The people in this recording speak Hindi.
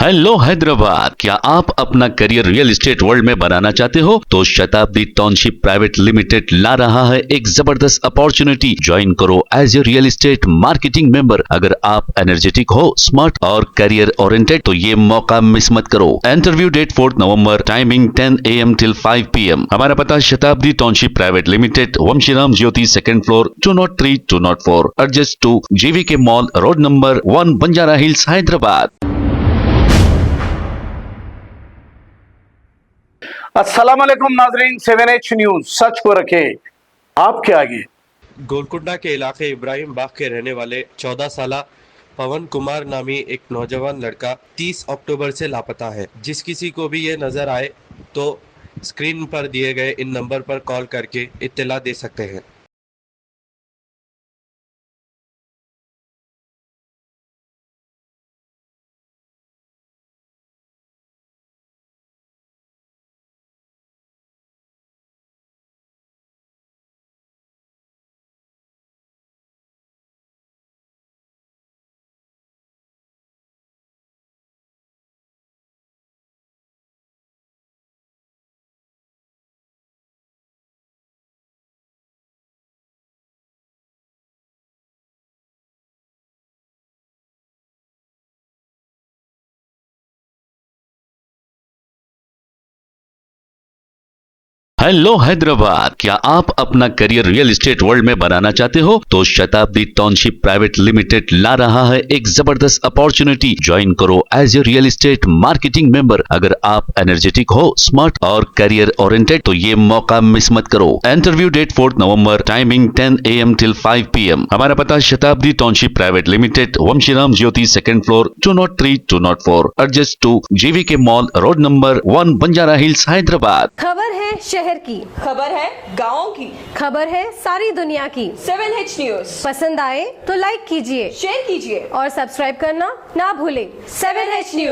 हेलो हैदराबाद, क्या आप अपना करियर रियल एस्टेट वर्ल्ड में बनाना चाहते हो? तो शताब्दी टाउनशिप प्राइवेट लिमिटेड ला रहा है एक जबरदस्त अपॉर्चुनिटी। ज्वाइन करो as a real estate marketing member. अगर आप एनर्जेटिक हो, स्मार्ट और करियर ओरिएंटेड तो ये मौका मिस मत करो। इंटरव्यू डेट 4 नवंबर, टाइमिंग 10 AM till 5 PM। हमारा पता Shatabdi township private limited, Vamshiram Jyothi, second floor, 203 204, adjust to JVK mall, road number 1, Banjara Hills, Hyderabad. अस्सलाम वालेकुम नाजरीन, 7H न्यूज सच को रखे आपके आगे। गोलकुंडा के इलाके इब्राहिम बाग के रहने वाले 14 साला पवन कुमार नामी एक नौजवान लड़का 30 अक्टूबर से लापता है। जिस किसी को भी ये नज़र आए तो स्क्रीन पर दिए गए इन नंबर पर कॉल करके इत्तला दे सकते हैं। हेलो हैदराबाद, क्या आप अपना करियर रियल एस्टेट वर्ल्ड में बनाना चाहते हो? तो शताब्दी टाउनशिप प्राइवेट लिमिटेड ला रहा है एक जबरदस्त अपॉर्चुनिटी। ज्वाइन करो as a real estate marketing member. अगर आप एनर्जेटिक हो, स्मार्ट और करियर ओरिएंटेड तो ये मौका मिस मत करो। इंटरव्यू डेट 4 नवंबर, टाइमिंग 10 AM till 5 PM। हमारा पता Shatabdi township private limited, Vamshiram Jyothi, second floor, 203 204, adjust to JVK mall, road number 1, Banjara Hills, Hyderabad. खबर है शहर की, खबर है गाँव की, खबर है सारी दुनिया की। 7H न्यूज पसंद आए तो लाइक कीजिए, शेयर कीजिए और सब्सक्राइब करना ना भूलें। 7H news.